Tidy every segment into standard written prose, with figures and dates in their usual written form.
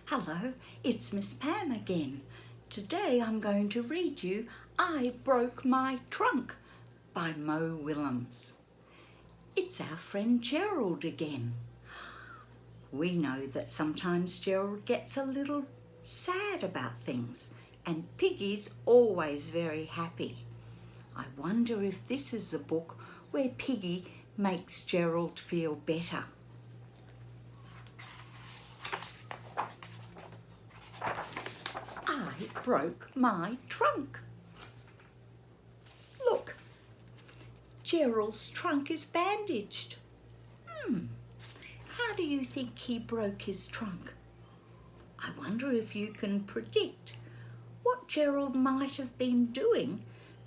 Hello, it's Miss Pam again. Today I'm going to read you I Broke My Trunk by Mo Willem. It's our friend Gerald again. We know that sometimes Gerald gets a little sad about things and Piggy's always very happy. I wonder if this is a book where Piggy makes Gerald feel better. I broke my trunk. Look, Gerald's trunk is bandaged. How do you think he broke his trunk? I wonder if you can predict what Gerald might have been doing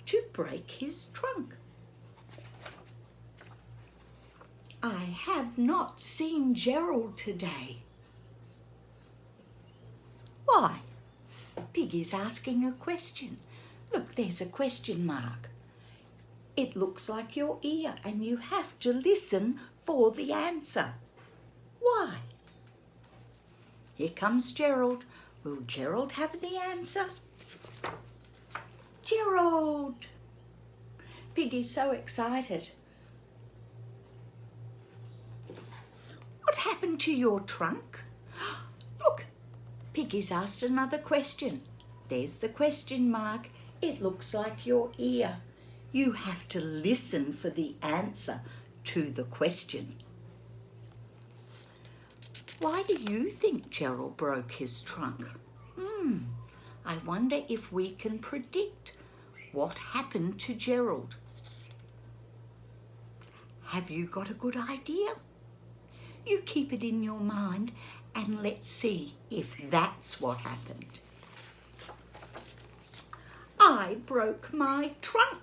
to break his trunk. I have not seen Gerald today. Why? Piggy's asking a question. Look, there's a question mark. It looks like your ear and you have to listen for the answer. Why? Here comes Gerald. Will Gerald have the answer? Gerald! Piggy's so excited. What happened to your trunk? Look, Piggy's asked another question. There's the question mark. It looks like your ear. You have to listen for the answer to the question. Why do you think Gerald broke his trunk? I wonder if we can predict what happened to Gerald. Have you got a good idea? You keep it in your mind and let's see if that's what happened. I broke my trunk.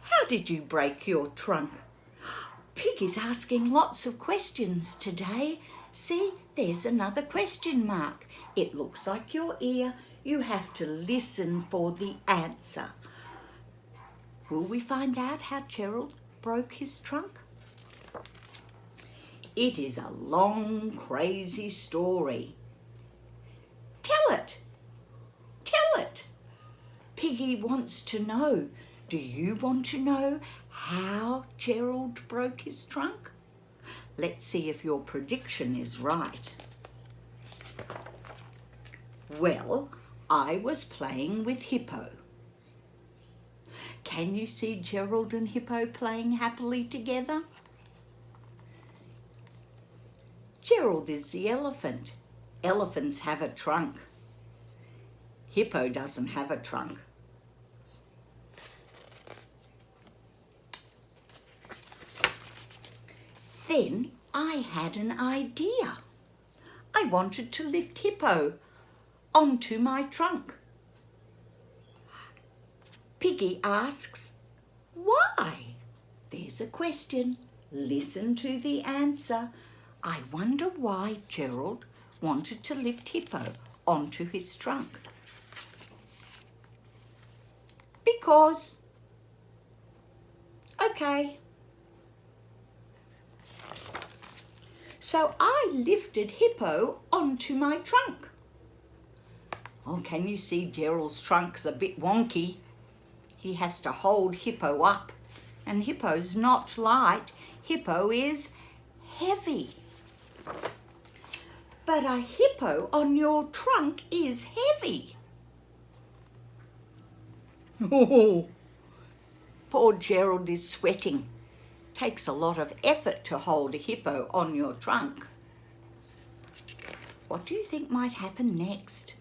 How did you break your trunk? Piggy's asking lots of questions today. See, there's another question mark. It looks like your ear. You have to listen for the answer. Will we find out how Gerald broke his trunk? It is a long, crazy story. Tell it. Tell it. Piggy wants to know. Do you want to know how Gerald broke his trunk? Let's see if your prediction is right. Well, I was playing with Hippo. Can you see Gerald and Hippo playing happily together? Gerald is the elephant. Elephants have a trunk. Hippo doesn't have a trunk. Then I had an idea. I wanted to lift Hippo onto my trunk. Piggy asks, why? There's a question. Listen to the answer. I wonder why Gerald wanted to lift Hippo onto his trunk. Because. Okay. So I lifted Hippo onto my trunk. Oh, can you see Gerald's trunk's a bit wonky? He has to hold Hippo up. And Hippo's not light. Hippo is heavy. But a hippo on your trunk is heavy. Oh, poor Gerald is sweating. Takes a lot of effort to hold a hippo on your trunk. What do you think might happen next?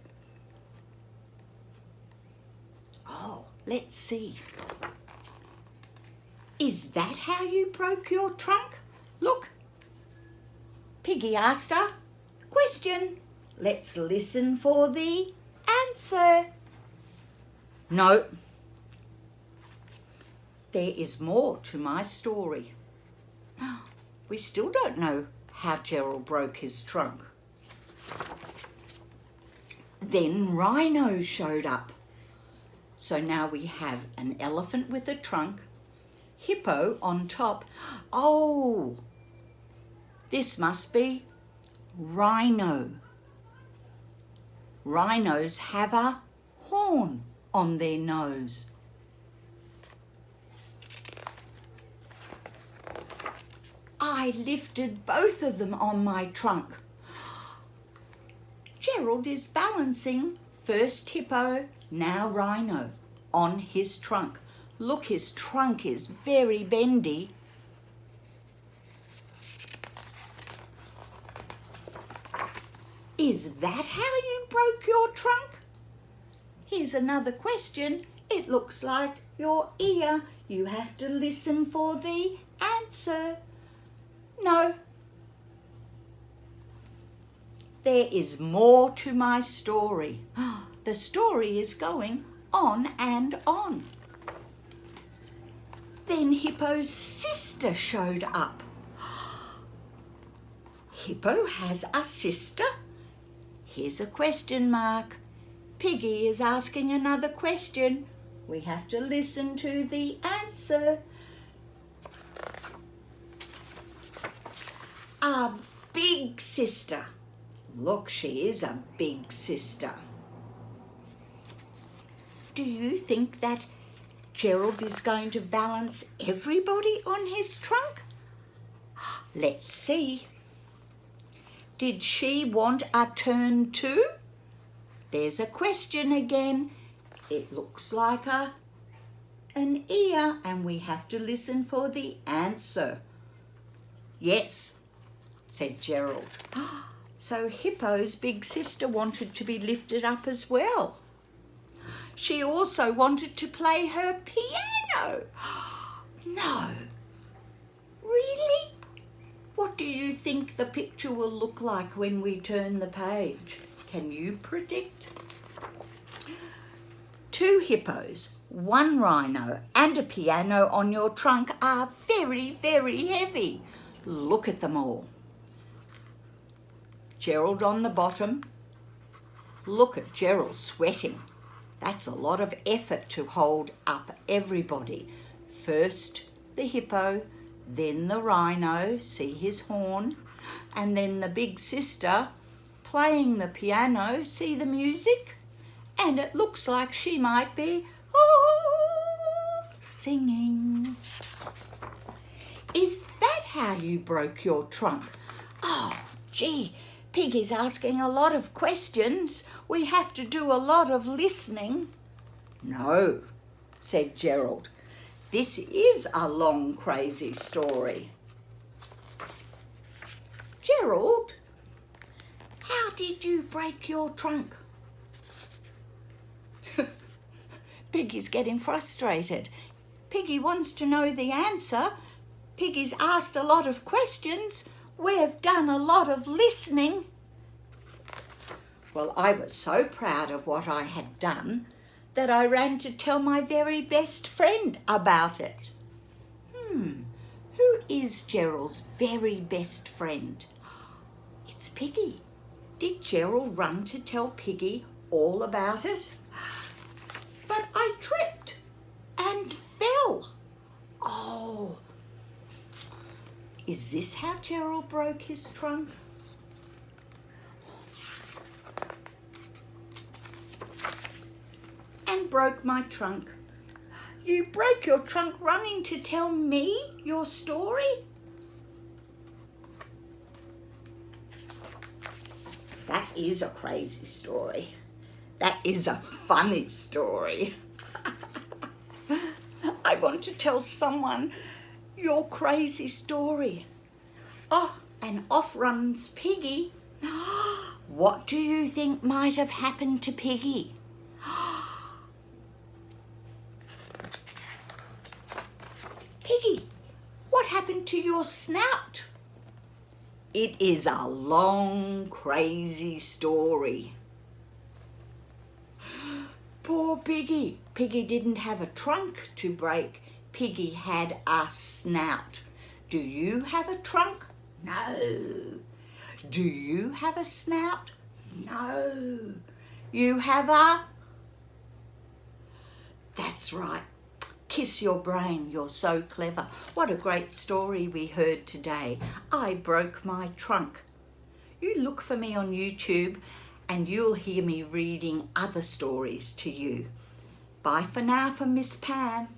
Oh, let's see. Is that how you broke your trunk? Look. Piggy asked her, question. Let's listen for the answer. No. There is more to my story. We still don't know how Gerald broke his trunk. Then Rhino showed up. So now we have an elephant with a trunk, Hippo on top. Oh, this must be Rhino. Rhinos have a horn on their nose. I lifted both of them on my trunk. Gerald is balancing, first hippo, now rhino, on his trunk. Look, his trunk is very bendy. Is that how you broke your trunk? Here's another question. It looks like your ear. You have to listen for the answer. No. There is more to my story. The story is going on and on. Then Hippo's sister showed up. Hippo has a sister? Here's a question mark. Piggy is asking another question. We have to listen to the answer. A big sister. Look, she is a big sister. Do you think that Gerald is going to balance everybody on his trunk? Let's see. Did she want a turn too? There's a question again. It looks like an ear, and we have to listen for the answer. Yes, said Gerald. So Hippo's big sister wanted to be lifted up as well. She also wanted to play her piano. No. Really? What do you think the picture will look like when we turn the page? Can you predict? 2 hippos, 1 rhino and a piano on your trunk are very, very heavy. Look at them all. Gerald on the bottom. Look at Gerald sweating. That's a lot of effort to hold up everybody. First the hippo, then the rhino, see his horn, and then the big sister playing the piano, see the music? And it looks like she might be singing. Is that how you broke your trunk? Oh, gee, Piggy's asking a lot of questions. We have to do a lot of listening. No, said Gerald. This is a long, crazy story. Gerald, how did you break your trunk? Piggy's getting frustrated. Piggy wants to know the answer. Piggy's asked a lot of questions. We've done a lot of listening. Well, I was so proud of what I had done that I ran to tell my very best friend about it. Who is Gerald's very best friend? It's Piggy. Did Gerald run to tell Piggy all about it? But I tripped and fell. Oh, is this how Gerald broke his trunk? And broke my trunk. You broke your trunk running to tell me your story? That is a crazy story. That is a funny story. I want to tell someone your crazy story. Oh, and off runs Piggy. What do you think might have happened to Piggy? Piggy, what happened to your snout? It is a long, crazy story. Poor Piggy. Piggy didn't have a trunk to break. Piggy had a snout. Do you have a trunk? No. Do you have a snout? No. You have a... That's right. Kiss your brain. You're so clever. What a great story we heard today. I broke my trunk. You look for me on YouTube and you'll hear me reading other stories to you. Bye for now from Miss Pam.